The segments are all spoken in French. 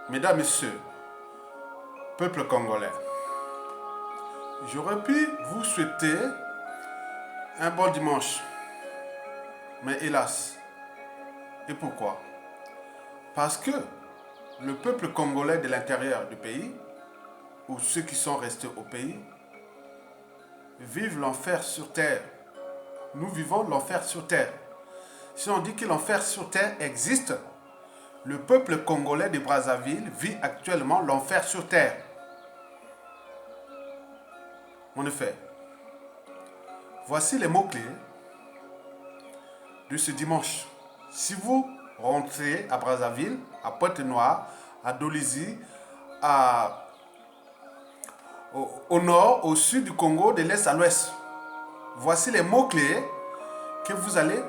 Mesdames, Messieurs, peuple congolais, j'aurais pu vous souhaiter un bon dimanche. Mais hélas, et pourquoi? Parce que le peuple congolais de l'intérieur du pays, ou ceux qui sont restés au pays, vivent l'enfer sur terre. Nous vivons l'enfer sur terre. Si on dit que l'enfer sur terre existe, le peuple congolais de Brazzaville vit actuellement l'enfer sur terre. En effet, voici les mots-clés de ce dimanche. Si vous rentrez à Brazzaville, à Pointe-Noire, à Dolisie, au nord, au sud du Congo, de l'est à l'ouest, voici les mots-clés que vous allez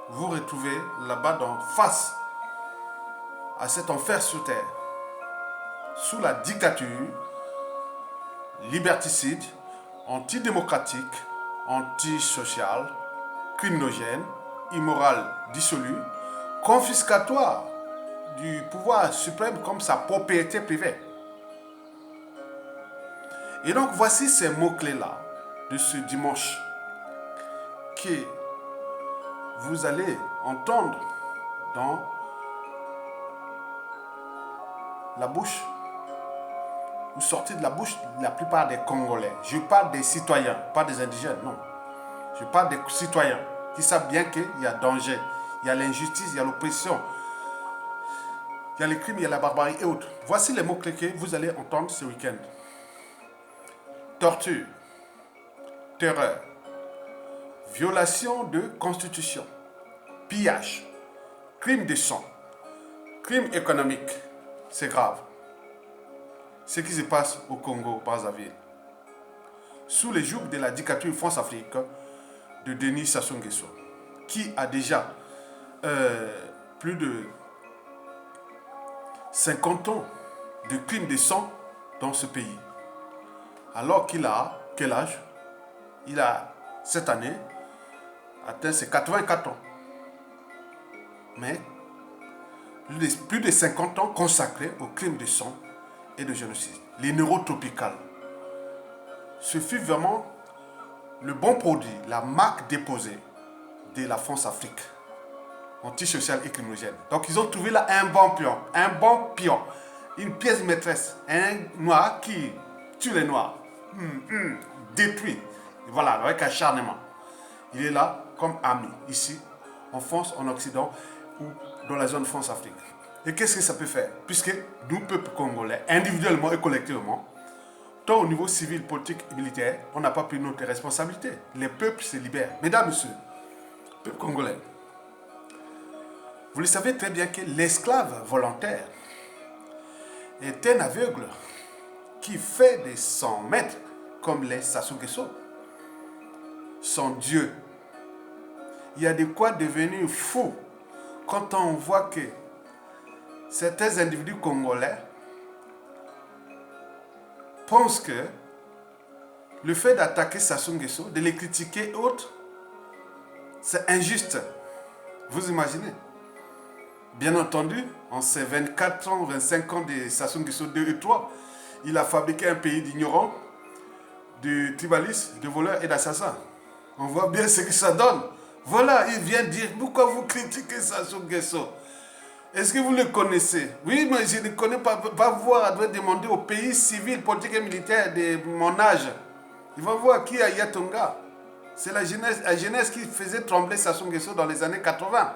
vous retrouver là-bas face à cet enfer sur terre, sous la dictature liberticide, antidémocratique, antisociale, criminogène, immorale, dissolue, confiscatoire du pouvoir suprême comme sa propriété privée. Et donc voici ces mots-clés-là de ce dimanche que vous allez entendre dans la bouche, vous sortez de la bouche de la plupart des Congolais. Je parle des citoyens, pas des indigènes, non. Je parle des citoyens qui savent bien qu'il y a danger, il y a l'injustice, il y a l'oppression, il y a les crimes, il y a la barbarie et autres. Voici les mots-clés que vous allez entendre ce week-end. Torture, terreur, violation de constitution, pillage, crime de sang, crime économique, c'est grave. Ce qui se passe au Congo, Brazzaville, sous les jougs de la dictature France-Afrique de Denis Sassou Nguesso, qui a déjà plus de 50 ans de crimes de sang dans ce pays. Alors qu'il a, quel âge? Il a, cette année, atteint ses 84 ans. Mais plus de 50 ans consacrés aux crimes de sang et de génocide. Les neurotropicales. Ce fut vraiment le bon produit, la marque déposée de la France-Afrique, antisociale et criminogène. Donc ils ont trouvé là un bon pion, une pièce maîtresse, un noir qui tue les noirs, détruit, voilà, avec acharnement. Il est là comme ami, ici, en France, en Occident, ou dans la zone France-Afrique. Et qu'est-ce que ça peut faire? Puisque nous, peuple congolais, individuellement et collectivement, tant au niveau civil, politique et militaire, on n'a pas pris notre responsabilité. Les peuples se libèrent. Mesdames, Messieurs, peuple congolais, vous le savez très bien que l'esclave volontaire est un aveugle qui fait des 100 mètres comme les Sassou Nguesso. Son Dieu. Il y a de quoi devenir fou quand on voit que certains individus congolais pensent que le fait d'attaquer Sassou Nguesso, de les critiquer et autres, c'est injuste. Vous imaginez? Bien entendu, en ces 24 ans, 25 ans de Sassou Nguesso 2 et 3, il a fabriqué un pays d'ignorants, de tribalistes, de voleurs et d'assassins. On voit bien ce que ça donne. Voilà, il vient dire, pourquoi vous critiquez Sassou Nguesso? Est-ce que vous le connaissez? Oui, mais je ne connais pas. Va voir, doit demander au pays civil, politique et militaire de mon âge. Il va voir qui est Yatonga. C'est la jeunesse qui faisait trembler Sassou Nguesso dans les années 80.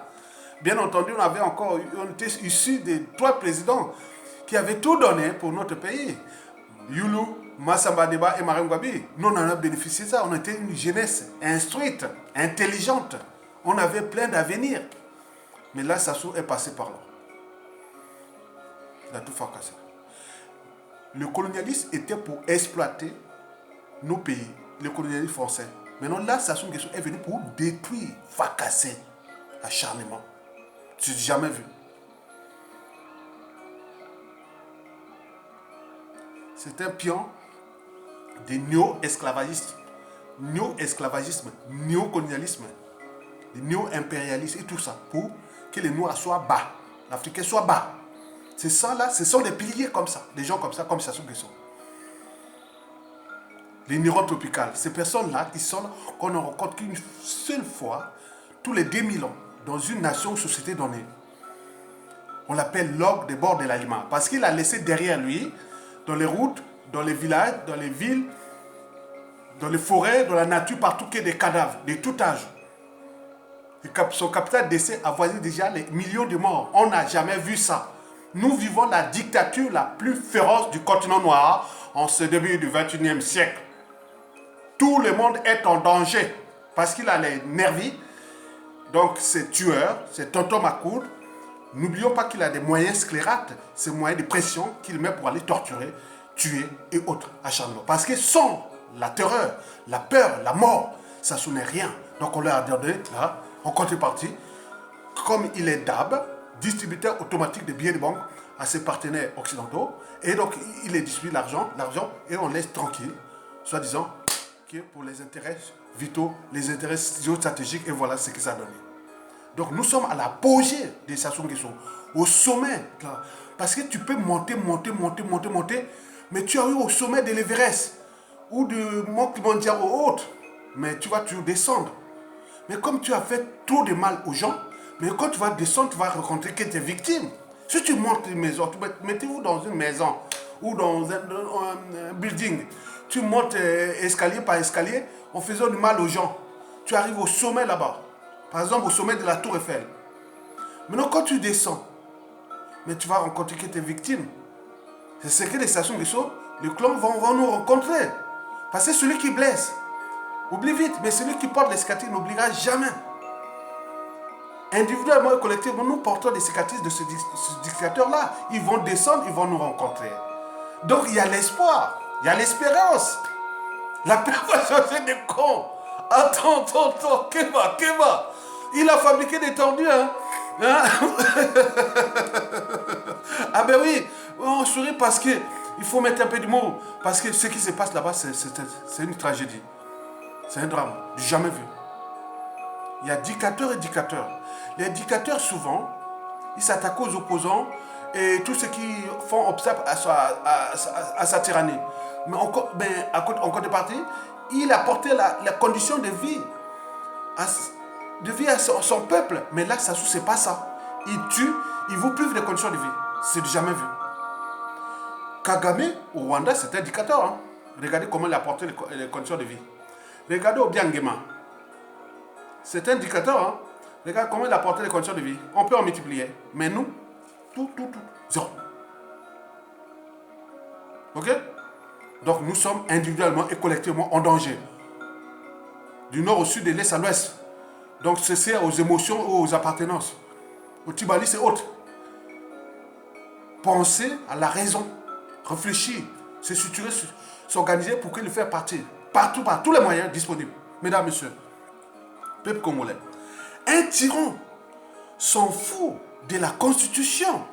Bien entendu, on était issus des 3 présidents qui avaient tout donné pour notre pays. Youlou, Massamba Deba et Marème Gwabi. Nous, on en a bénéficié de ça. On était une jeunesse instruite, intelligente. On avait plein d'avenir. Mais là, Sassou est passé par là. Il a tout fracassé. Le colonialisme était pour exploiter nos pays, le colonialisme français. Maintenant, là, Sassou Nguesso est venu pour détruire, fracasser, acharnement. Je n'ai jamais vu. C'est un pion de néo-esclavagisme, néo-colonialisme, de néo-impérialisme et tout ça pour que les Noirs soient bas, l'Africain soit bas. Ces sangs-là, ce sont des piliers comme ça, des gens comme ça, comme Sassou Nguesso. Les neurotropicales, ces personnes-là qui sont, qu'on ne rencontre qu'une seule fois, tous les 2000 ans, dans une nation ou société donnée. On l'appelle l'ogre des bords de l'aliment, parce qu'il a laissé derrière lui, dans les routes, dans les villages, dans les villes, dans les forêts, dans la nature, partout qu'il y a des cadavres, de tout âge. Son capital décès avoisine déjà les millions de morts. On n'a jamais vu ça. Nous vivons la dictature la plus féroce du continent noir en ce début du 21e siècle. Tout le monde est en danger parce qu'il a les nervis. Donc c'est tueur, c'est tonton Macoud. N'oublions pas qu'il a des moyens sclérates, ces moyens de pression qu'il met pour aller torturer, tuer et autres acharnements. Parce que sans la terreur, la peur, la mort, ça ne sonnait rien. Donc on leur a donné, là, en contrepartie, comme il est DAB, distributeur automatique de billets de banque à ses partenaires occidentaux, et donc il les distribue l'argent, et on laisse tranquille, soi-disant, pour les intérêts vitaux, les intérêts géostratégiques, et voilà ce que ça a donné. Donc nous sommes à l'apogée de Sassou Nguesso, au sommet. Là. Parce que tu peux monter, mais tu arrives au sommet de l'Everest ou du Mont Kilimanjaro ou autre, mais tu vas toujours descendre. Mais comme tu as fait trop de mal aux gens, mais quand tu vas descendre, tu vas rencontrer que tes victimes. Si tu montes une maison, mettez-vous dans une maison ou dans un building, tu montes escalier par escalier en faisant du mal aux gens. Tu arrives au sommet là-bas. Par exemple, au sommet de la Tour Eiffel. Maintenant, quand tu descends, mais tu vas rencontrer que tes victimes. C'est ce que les Sassou Nguesso, les clans vont nous rencontrer. Parce que celui qui blesse, oublie vite, mais celui qui porte les cicatrices n'oubliera jamais. Individuellement et collectivement, nous portons des cicatrices de ce dictateur-là. Ils vont descendre, ils vont nous rencontrer. Donc, il y a l'espoir, il y a l'espérance. La paix va changer de con. Attends, Keba. Il a fabriqué des tordus, hein? Ah ben oui, on sourit parce qu'il faut mettre un peu d'humour. Parce que ce qui se passe là-bas, c'est une tragédie. C'est un drame, jamais vu. Il y a dictateurs et dictateurs. Les dictateurs, souvent, ils s'attaquent aux opposants et tous ceux qui font obstacle à sa tyrannie. Mais en contrepartie, il a porté la condition de vie à son peuple. Mais là, Sassou, c'est pas ça. Il tue, il vous prive des conditions de vie. C'est du jamais vu. Kagame, au Rwanda, c'était un dictateur. Hein. Regardez comment il a porté les conditions de vie. Regardez Obiangema. C'est un dictateur. Hein. Regardez comment il a porté les conditions de vie. On peut en multiplier. Mais nous, tout, zéro. Ok? Donc nous sommes individuellement et collectivement en danger. Du nord au sud, de l'est à l'ouest. Donc c'est sert aux émotions ou aux appartenances. Au Tibali, c'est autre. Penser à la raison. Réfléchir. Se structurer, s'organiser pour qu'il le fasse partir. Partout, par tous les moyens disponibles. Mesdames, messieurs. Peuple congolais. Un tyran s'en fout de la constitution.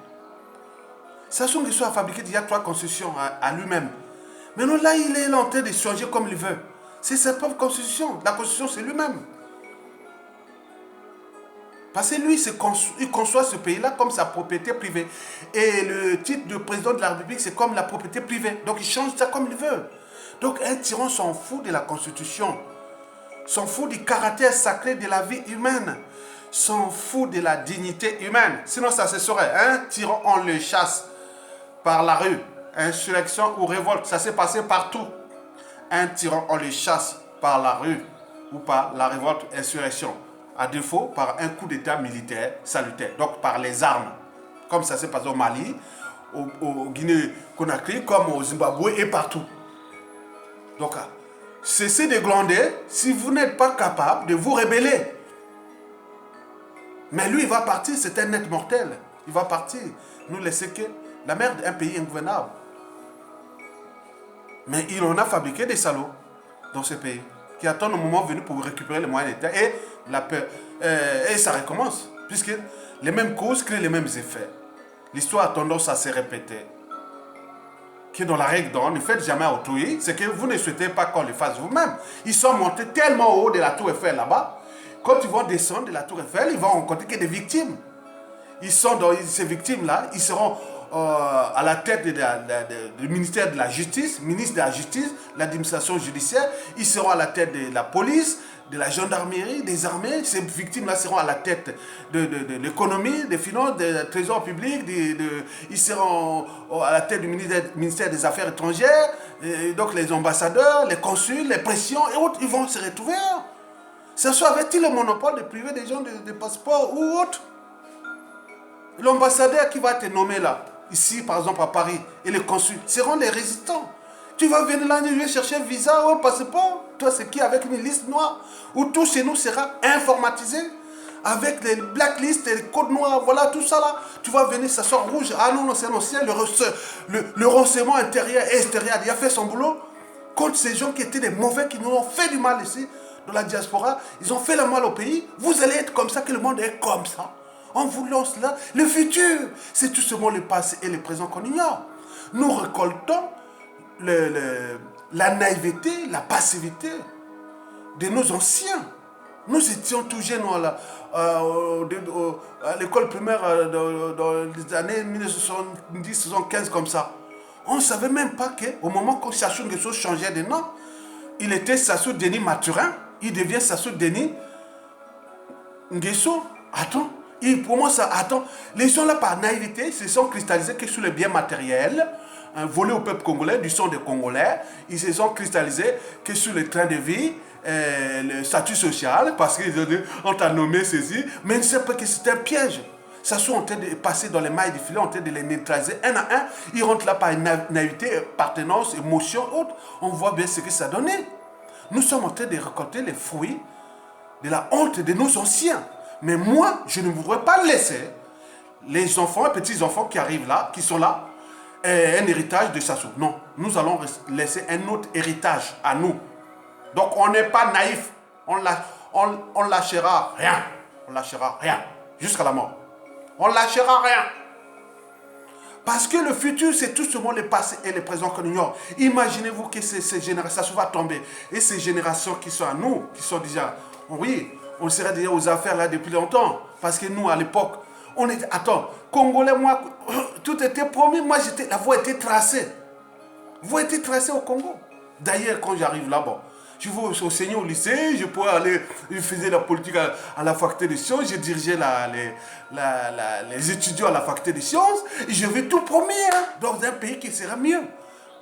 Sassou Nguesso a fabriqué déjà 3 constitutions à lui-même. Maintenant là, il est en train de changer comme il veut. C'est sa propre constitution. La constitution, c'est lui-même. Parce que lui, il conçoit ce pays-là comme sa propriété privée. Et le titre de président de la République, c'est comme la propriété privée. Donc il change ça comme il veut. Donc un tyran s'en fout de la constitution. S'en fout du caractère sacré de la vie humaine. S'en fout de la dignité humaine. Sinon, ça se saurait. Un tyran, on le chasse par la rue. Insurrection ou révolte, ça s'est passé partout. Un tyran, on le chasse par la rue ou par la révolte, insurrection. À défaut, par un coup d'état militaire salutaire. Donc, par les armes. Comme ça s'est passé au Mali, au Guinée-Conakry, comme au Zimbabwe et partout. Donc, cessez de glander si vous n'êtes pas capable de vous rebeller. Mais lui, il va partir, c'est un être mortel. Il va partir, nous laisser que la merde, un pays ingouvernable. Mais il en a fabriqué des salauds dans ce pays qui attendent le moment venu pour récupérer les moyens d'État et la peur. Et ça recommence, puisque les mêmes causes créent les mêmes effets. L'histoire a tendance à se répéter. Qui est dans la règle d'or, ne faites jamais à autrui, c'est que vous ne souhaitez pas qu'on le fasse vous-même. Ils sont montés tellement haut de la Tour Eiffel là-bas, quand ils vont descendre de la Tour Eiffel, ils vont rencontrer que des victimes. Ils sont dans ces victimes-là, ils seront à la tête du ministère de la Justice, ministre de la Justice, l'administration judiciaire. Ils seront à la tête de la police, de la gendarmerie, des armées. Ces victimes-là seront à la tête de l'économie, des finances, du trésor public. Ils seront à la tête du ministère des Affaires étrangères. Et donc les ambassadeurs, les consuls, les pressions et autres, ils vont se retrouver. Ce soit avait-il le monopole de priver des gens de passeports ou autre? L'ambassadeur qui va te nommer là, ici par exemple à Paris, et les consuls seront les résistants. Tu vas venir là, je vais chercher visa ou passeport. Toi, c'est qui avec une liste noire où tout chez nous sera informatisé avec les blacklists et les codes noirs, voilà tout ça là. Tu vas venir, ça sort rouge. Ah non, non, c'est l'ancien, le renseignement intérieur et extérieur, il a fait son boulot contre ces gens qui étaient des mauvais, qui nous ont fait du mal ici, dans la diaspora. Ils ont fait le mal au pays. Vous allez être comme ça, que le monde est comme ça. On vous lance là. Le futur, c'est tout seulement le passé et le présent qu'on ignore. Nous récoltons la naïveté, la passivité de nos anciens. Nous étions tout jeunes à l'école primaire dans les années 1970-1975 comme ça. On ne savait même pas qu'au moment que Sassou Nguesso changeait de nom, il était Sassou Denis Mathurin, il devient Sassou Denis Nguesso. Attends, pour moi ça, attends, les gens là par naïveté se sont cristallisés que sur les biens matériels, volés au peuple congolais, du sang des Congolais, ils se sont cristallisés que sur le train de vie, le statut social, parce qu'on t'a nommé ceci, mais ils ne savent pas que c'est un piège. Ça soit en train de passer dans les mailles du filet, en train de les neutraliser un à un. Ils rentrent là par une naïveté, appartenance, émotion, autre. On voit bien ce que ça donnait. Nous sommes en train de récolter les fruits de la honte de nos anciens. Mais moi, je ne voudrais pas laisser les enfants, les petits-enfants qui arrivent là, qui sont là, un héritage de Sassou. Non, nous allons laisser un autre héritage à nous. Donc on n'est pas naïf. On lâchera rien. On lâchera rien. Jusqu'à la mort. On ne lâchera rien. Parce que le futur, c'est tout seulement le passé et le présent qu'on ignore. Imaginez-vous que ces générations, ça va tomber. Et ces générations qui sont à nous, qui sont déjà... Oui, on serait déjà aux affaires là depuis longtemps. Parce que nous, à l'époque, on était... Attends, Congolais, moi, tout était promis. Moi, la voie était tracée. La voie était tracée au Congo. D'ailleurs, quand j'arrive là-bas, je vais enseigner au lycée, je pourrais aller, je faisais la politique à la faculté des sciences, je dirigeais les étudiants à la faculté des sciences, et je vais tout promis dans un pays qui sera mieux.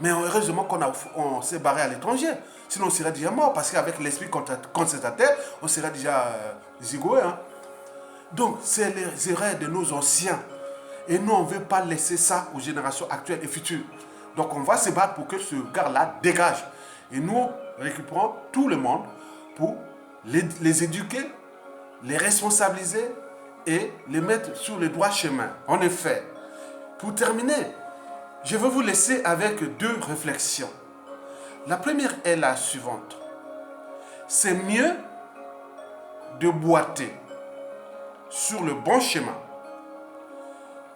Mais heureusement qu'on s'est barré à l'étranger, sinon on serait déjà mort, parce qu'avec l'esprit contestataire, on serait déjà zigoué. Donc, c'est les erreurs de nos anciens. Et nous, on ne veut pas laisser ça aux générations actuelles et futures. Donc, on va se battre pour que ce gars-là dégage. Et nous récupérons tout le monde pour les éduquer, les responsabiliser et les mettre sur le droit chemin. En effet, pour terminer, je vais vous laisser avec 2 réflexions. La première est la suivante. C'est mieux de boiter sur le bon chemin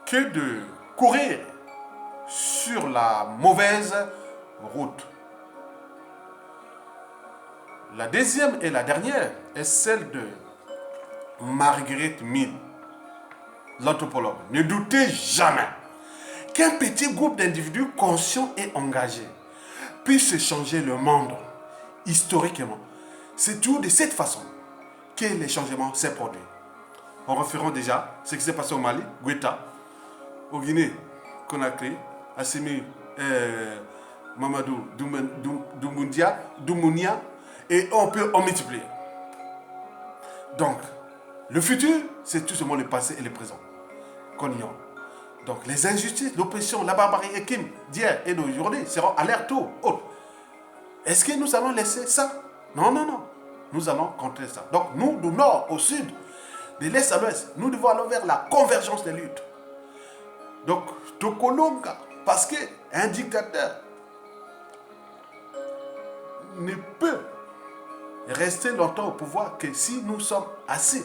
que de courir sur la mauvaise route. La deuxième et la dernière est celle de Margaret Mead, l'anthropologue. Ne doutez jamais qu'un petit groupe d'individus conscients et engagés puisse changer le monde historiquement. C'est toujours de cette façon que les changements s'est produit. En référant déjà ce qui s'est passé au Mali, Guetta, au Guinée, Conakry, Assimi, Mamadou Doumbouya, et on peut en multiplier. Donc, le futur, c'est tout seulement le passé et le présent qu'on ignore. Donc, les injustices, l'oppression, la barbarie et crime d'hier et d'aujourd'hui seront à l'air tout autre. Est-ce que nous allons laisser ça? Non, non, non. Nous allons contrer ça. Donc, nous, du nord au sud, de l'est à l'ouest, nous devons aller vers la convergence des luttes. Donc, Tokolonga, parce qu'un dictateur ne peut rester longtemps au pouvoir que si nous sommes assis.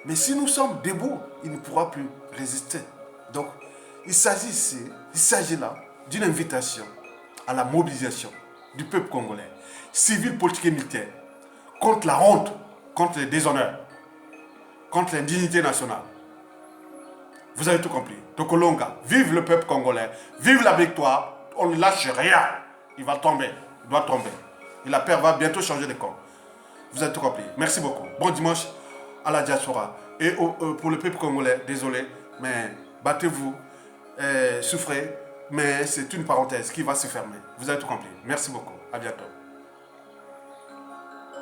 Mais si nous sommes debout, il ne pourra plus résister. Donc, il s'agit là d'une invitation à la mobilisation du peuple congolais, civil, politique et militaire, contre la honte, contre le déshonneur, contre l'indignité nationale. Vous avez tout compris. Tokolonga, vive le peuple congolais, vive la victoire, on ne lâche rien. Il va tomber, il doit tomber. Et la paix va bientôt changer de camp. Vous avez tout compris. Merci beaucoup. Bon dimanche à la diaspora. Et pour le peuple congolais, désolé, mais battez-vous, souffrez, mais c'est une parenthèse qui va se fermer. Vous avez tout compris. Merci beaucoup. À bientôt.